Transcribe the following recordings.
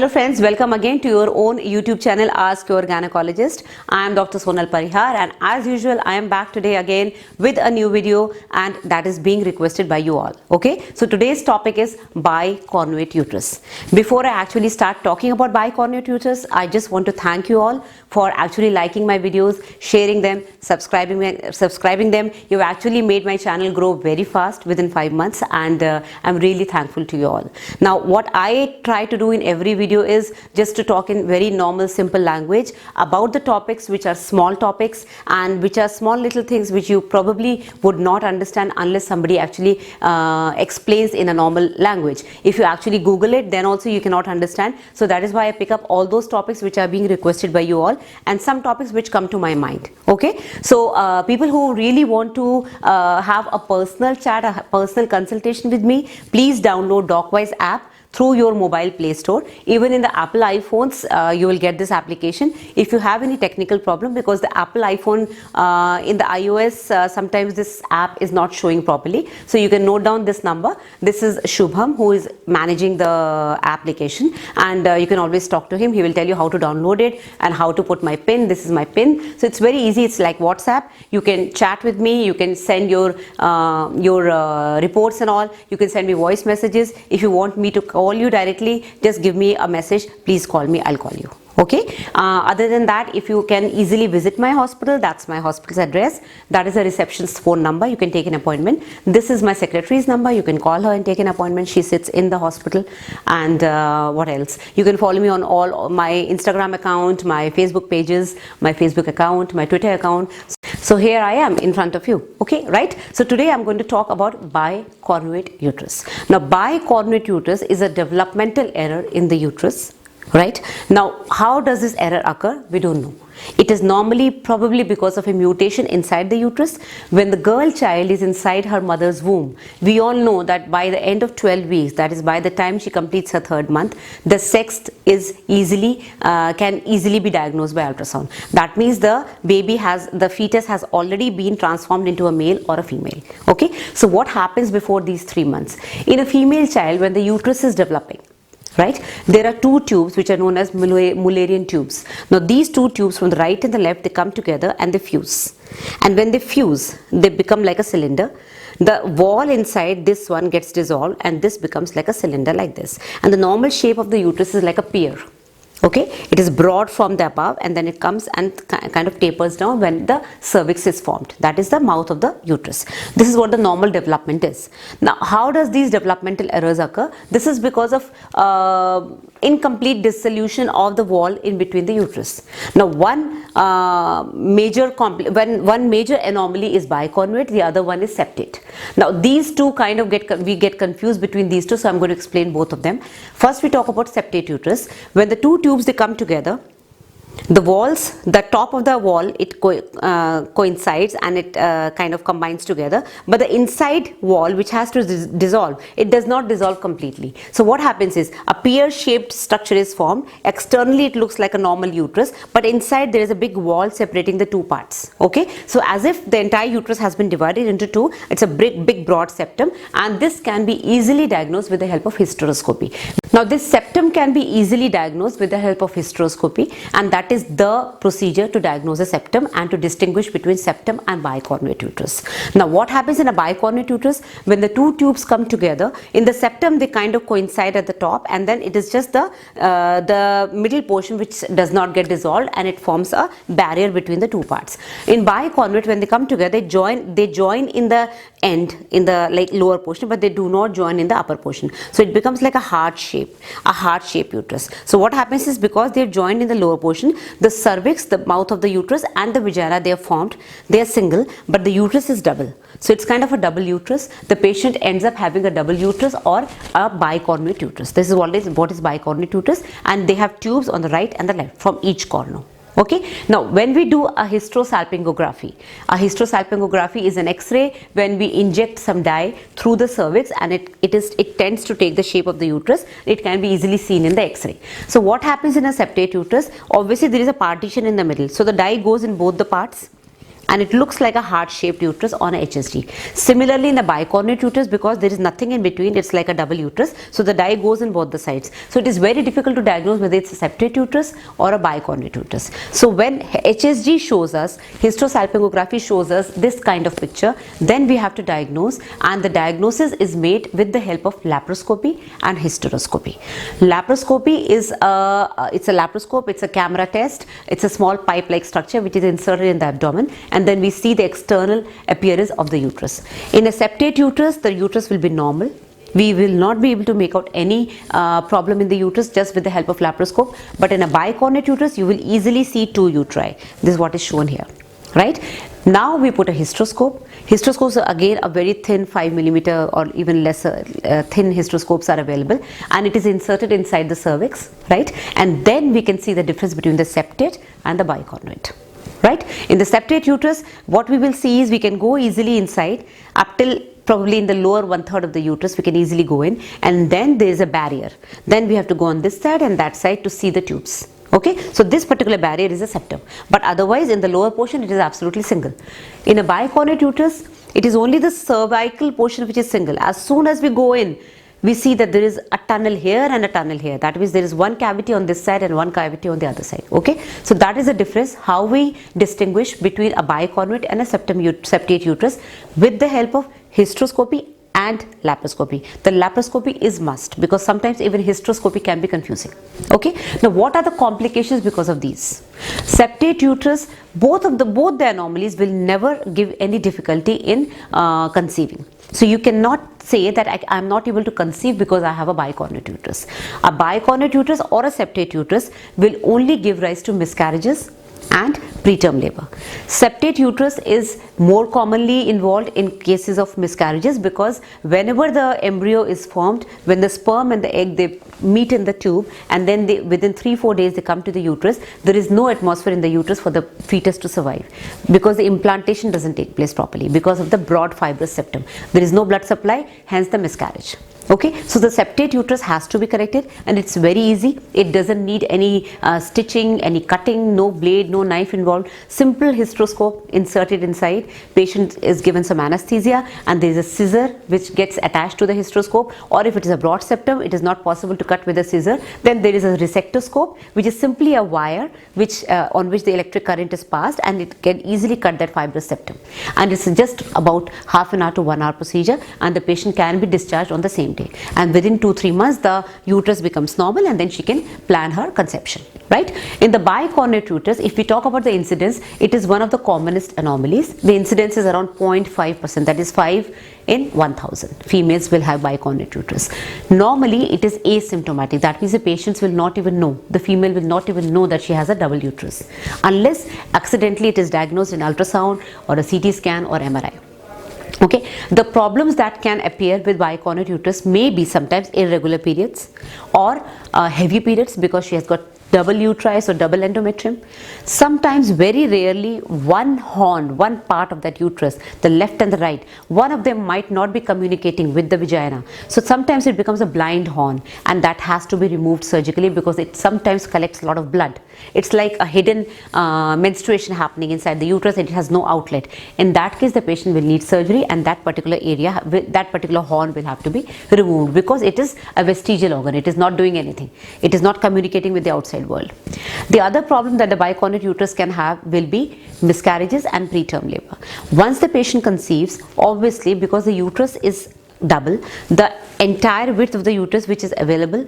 Hello friends, welcome again to your own YouTube channel Ask Your Gynecologist. I am Dr. Sonal Parihar and as usual I am back today again with a new video and that is being requested by you all. Okay, so today's topic is bicornuate uterus. Before I actually start talking about bicornuate uterus, I just want to thank you all for actually liking my videos, sharing them, subscribing them. You've actually made my channel grow very fast within 5 months and I'm really thankful to you all. Now what I try to do in every video is just to talk in very normal simple language about the topics which are small topics and which are small little things which you probably would not understand unless somebody actually explains in a normal language. If you actually Google it, then also you cannot understand. So that is why I pick up all those topics which are being requested by you all and some topics which come to my mind. Okay, so people who really want to have a personal chat, a personal consultation with me, please download DocWise app through your mobile Play Store. Even in the Apple iPhones, you will get this application. If you have any technical problem, because the Apple iPhone in the iOS, sometimes this app is not showing properly. So you can note down this number. This is Shubham who is managing the application and you can always talk to him. He will tell you how to download it and how to put my PIN. This is my PIN. So it's very easy. It's like WhatsApp. You can chat with me. You can send your reports and all. You can send me voice messages. If you want me to call you directly, just give me a message. Please call me, I'll call you. Okay, other than that, if you can easily visit my hospital, that's my hospital's address. That is a receptionist's phone number. You can take an appointment. This is my secretary's number. You can call her and take an appointment. She sits in the hospital. And what else? You can follow me on all my Instagram account, my Facebook pages, my Facebook account, my Twitter account. So here I am in front of you. Okay, right? So today I'm going to talk about bicornuate uterus. Now, bicornuate uterus is a developmental error in the uterus. Right? Now, how does this error occur? We don't know. It is normally probably because of a mutation inside the uterus. When the girl child is inside her mother's womb, we all know that by the end of 12 weeks, that is by the time she completes her 3rd month, the sex is can easily be diagnosed by ultrasound. That means the fetus has already been transformed into a male or a female. Okay. So what happens before these 3 months? In a female child, when the uterus is developing, right, there are 2 tubes which are known as Mullerian tubes. Now these 2 tubes from the right and the left, they come together and they fuse. And when they fuse, they become like a cylinder. The wall inside this one gets dissolved and this becomes like a cylinder like this. And the normal shape of the uterus is like a pear. Okay, it is broad from the above and then it comes and kind of tapers down when the cervix is formed. That is the mouth of the uterus. This is what the normal development is. Now, how does these developmental errors occur? This is because of incomplete dissolution of the wall in between the uterus. Now, one major anomaly is bicornuate, the other one is septate. Now, these two kind of we get confused between these two, so I'm going to explain both of them. First, we talk about septate uterus. When the 2 tubes, they come together, the walls, the top of the wall, it coincides and it kind of combines together, but the inside wall, which has to dissolve, it does not dissolve completely. So what happens is a pear-shaped structure is formed. Externally it looks like a normal uterus, but inside there is a big wall separating the 2 parts. Okay, so as if the entire uterus has been divided into 2. It's a big broad septum, and this can be easily diagnosed with the help of hysteroscopy. Now this septum can be easily diagnosed with the help of hysteroscopy, and that is the procedure to diagnose a septum and to distinguish between septum and bicornuate uterus. Now what happens in a bicornuate uterus? When the 2 tubes come together, in the septum they kind of coincide at the top, and then it is just the middle portion which does not get dissolved and it forms a barrier between the 2 parts. In bicornuate, when they come together, they join in the end, in the like lower portion, but they do not join in the upper portion. So it becomes like a heart shape uterus. So what happens is, because they are joined in the lower portion, the cervix, the mouth of the uterus, and the vagina, they are formed. They are single, but the uterus is double. So it's kind of a double uterus. The patient ends up having a double uterus or a bicornuate uterus. This is what is bicornuate uterus, and they have tubes on the right and the left from each corner. Okay. Now, when we do a hysterosalpingography is an X-ray when we inject some dye through the cervix, and it tends to take the shape of the uterus. It can be easily seen in the X-ray. So what happens in a septate uterus? Obviously, there is a partition in the middle. So the dye goes in both the parts. and it looks like a heart-shaped uterus on a HSG. Similarly, in the bicornuate uterus, because there is nothing in between, it's like a double uterus, so the dye goes in both the sides. So it is very difficult to diagnose whether it's a septate uterus or a bicornuate uterus. So when HSG shows us, hysterosalpingography shows us this kind of picture, then we have to diagnose, and the diagnosis is made with the help of laparoscopy and hysteroscopy. Laparoscopy is it's a laparoscope, it's a camera test, it's a small pipe-like structure which is inserted in the abdomen, and then we see the external appearance of the uterus. In a septate uterus, the uterus will be normal. We will not be able to make out any problem in the uterus just with the help of laparoscope, but in a bicornuate uterus, you will easily see two uteri. This is what is shown here, right? Now we put a hysteroscope. Hysteroscopes are again a very thin 5 mm or even lesser thin hysteroscopes are available, and it is inserted inside the cervix, right? And then we can see the difference between the septate and the bicornuate. Right? In the septate uterus, what we will see is we can go easily inside up till probably in the lower 1/3 of the uterus we can easily go in, and then there is a barrier. Then we have to go on this side and that side to see the tubes. Okay, so this particular barrier is a septum, but otherwise in the lower portion it is absolutely single. In a bicornuate uterus, it is only the cervical portion which is single. As soon as we go in, we see that there is a tunnel here and a tunnel here. That means there is one cavity on this side and one cavity on the other side. Okay, so that is the difference, how we distinguish between a bicornuate and a septate uterus with the help of hysteroscopy and laparoscopy. The laparoscopy is must, because sometimes even hysteroscopy can be confusing. Okay, now what are the complications because of these? Septate uterus, both the anomalies will never give any difficulty in conceiving. So you cannot say that I am not able to conceive because I have a bicornuate uterus. A bicornuate uterus or a septate uterus will only give rise to miscarriages and preterm labor. Septate uterus is more commonly involved in cases of miscarriages, because whenever the embryo is formed, when the sperm and the egg, they meet in the tube, and then within 3-4 days they come to the uterus, there is no atmosphere in the uterus for the fetus to survive, because the implantation doesn't take place properly because of the broad fibrous septum. There is no blood supply, hence the miscarriage. Okay, so the septate uterus has to be corrected, and it's very easy. It doesn't need any stitching, any cutting, no blade, no knife involved. Simple hysteroscope inserted inside. Patient is given some anesthesia, and there is a scissor which gets attached to the hysteroscope. Or if it is a broad septum, it is not possible to cut with a scissor. Then there is a resectoscope, which is simply a wire which on which the electric current is passed, and it can easily cut that fibrous septum. And it's just about half an hour to 1 hour procedure, and the patient can be discharged on the same day, and within 2-3 months the uterus becomes normal, and then she can plan her conception, right? In the bicornuate uterus, if we talk about the incidence, it is one of the commonest anomalies. The incidence is around 0.5%, that is 5 in 1000 females will have bicornuate uterus. Normally it is asymptomatic, that means the patients will not even know, the female will not even know that she has a double uterus, unless accidentally it is diagnosed in ultrasound or a CT scan or MRI. Okay, the problems that can appear with bicornuate uterus may be sometimes irregular periods or heavy periods, because she has got double uteri, so double endometrium. Sometimes, very rarely, one horn, one part of that uterus, the left and the right, one of them might not be communicating with the vagina. So sometimes it becomes a blind horn, and that has to be removed surgically, because it sometimes collects a lot of blood. It's like a hidden menstruation happening inside the uterus, and it has no outlet. In that case, the patient will need surgery, and that particular area, that particular horn will have to be removed, because it is a vestigial organ. It is not doing anything. It is not communicating with the outside world. The other problem that the bicornuate uterus can have will be miscarriages and preterm labor. Once the patient conceives, obviously, because the uterus is double, the entire width of the uterus which is available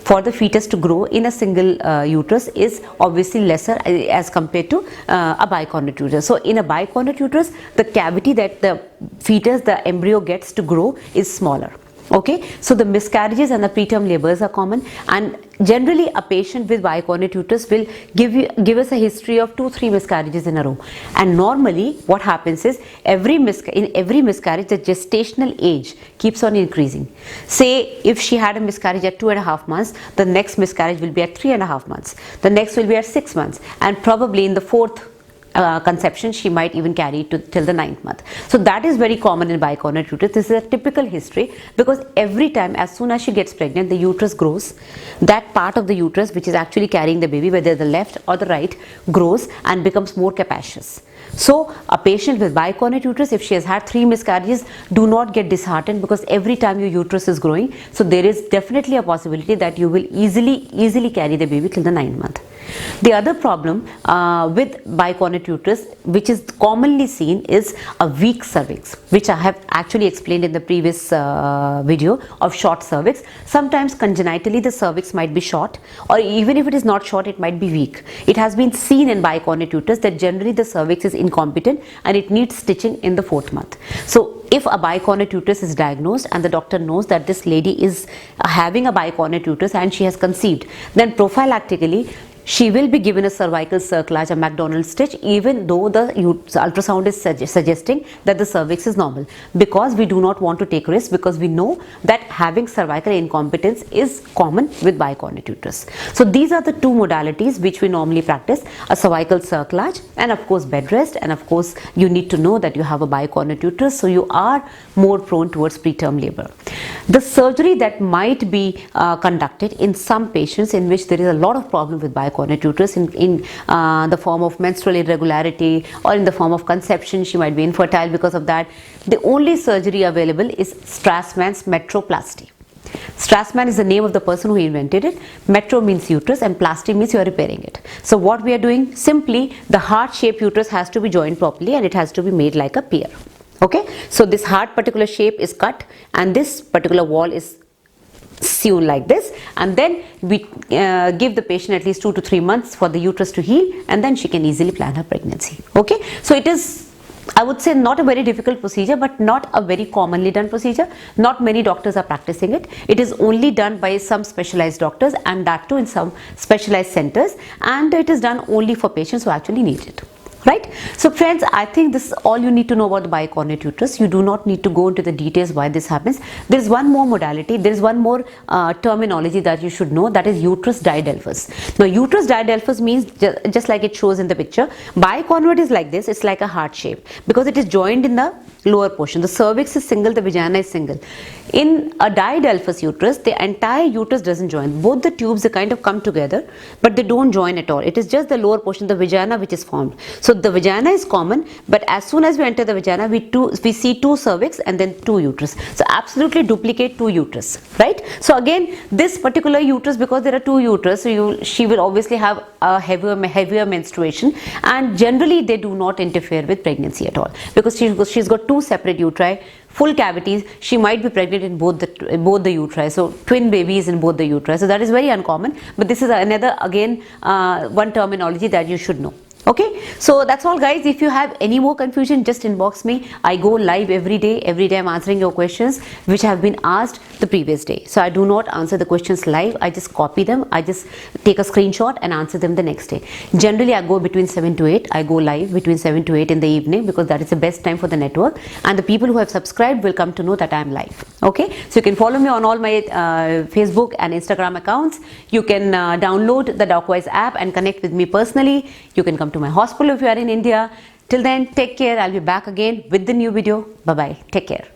for the fetus to grow in a single uterus is obviously lesser as compared to a bicornuate uterus. So in a bicornuate uterus, the cavity that the fetus, the embryo gets to grow is smaller. Okay, so the miscarriages and the preterm labors are common, and generally a patient with bicornuate uterus will give us a history of 2-3 miscarriages in a row. And normally what happens is in every miscarriage the gestational age keeps on increasing. Say if she had a miscarriage at 2.5 months, the next miscarriage will be at 3.5 months, the next will be at 6 months, and probably in the 4th conception, she might even carry it till the 9th month. So that is very common in bicornuate uterus. This is a typical history, because every time, as soon as she gets pregnant, the uterus grows. That part of the uterus which is actually carrying the baby, whether the left or the right, grows and becomes more capacious. So a patient with bicornuate uterus, if she has had 3 miscarriages, do not get disheartened, because every time your uterus is growing, so there is definitely a possibility that you will easily carry the baby till the 9th month. The other problem with bicornuate uterus, which is commonly seen, is a weak cervix, which I have actually explained in the previous video of short cervix. Sometimes congenitally the cervix might be short, or even if it is not short, it might be weak. It has been seen in bicornuate uterus that generally the cervix is incompetent and it needs stitching in the 4th month. So if a bicornuate uterus is diagnosed and the doctor knows that this lady is having a bicornuate uterus and she has conceived, then prophylactically she will be given a cervical cerclage, a McDonald stitch, even though the ultrasound is suggesting that the cervix is normal, because we do not want to take risks, because we know that having cervical incompetence is common with bicornuate uterus. So these are the 2 modalities which we normally practice: a cervical cerclage and of course bed rest. And of course you need to know that you have a bicornuate uterus, so you are more prone towards preterm labor. The surgery that might be conducted in some patients in which there is a lot of problem with bicornuate uterus in the form of menstrual irregularity or in the form of conception, she might be infertile because of that. The only surgery available is Strassman's metroplasty. Strassman is the name of the person who invented it. Metro means uterus and plasty means you are repairing it. So what we are doing, simply the heart-shaped uterus has to be joined properly and it has to be made like a pear. Okay, so this heart particular shape is cut and this particular wall is sewn like this, and then we give the patient at least 2 to 3 months for the uterus to heal, and then she can easily plan her pregnancy. Okay, so it is, I would say, not a very difficult procedure, but not a very commonly done procedure. Not many doctors are practicing it. It is only done by some specialized doctors, and that too in some specialized centers, and it is done only for patients who actually need it. Right? So friends, I think this is all you need to know about the bicornuate uterus. You do not need to go into the details why this happens. There is one more modality, there is one more terminology that you should know, that is uterus diadelphus. Now uterus diadelphus means just like it shows in the picture. Bicornuate is like this, it's like a heart shape because it is joined in the lower portion. The cervix is single, the vagina is single. In a diadelphus uterus, the entire uterus doesn't join. Both the tubes, they kind of come together, but they don't join at all. It is just the lower portion, the vagina, which is formed. So the vagina is common, but as soon as we enter the vagina, we see 2 cervix and then 2 uterus. So absolutely duplicate 2 uterus, right? So again, this particular uterus, because there are 2 uterus, so she will obviously have a heavier menstruation, and generally they do not interfere with pregnancy at all, because she's got 2 separate uteri, full cavities. She might be pregnant in both the uteri, so twin babies in both the uteri. So that is very uncommon, but this is another, again, one terminology that you should know. Okay, so that's all guys. If you have any more confusion, just inbox me. I go live every day I'm answering your questions which have been asked the previous day. So I do not answer the questions live, I just copy them, I just take a screenshot and answer them the next day. Generally I go between 7 to 8, I go live between 7 to 8 in the evening, because that is the best time for the network, and the people who have subscribed will come to know that I am live. Okay, so you can follow me on all my Facebook and Instagram accounts. You can download the DocWise app and connect with me personally. You can come to my hospital if you are in India. Till then, take care. I'll be back again with the new video. Bye bye. Take care.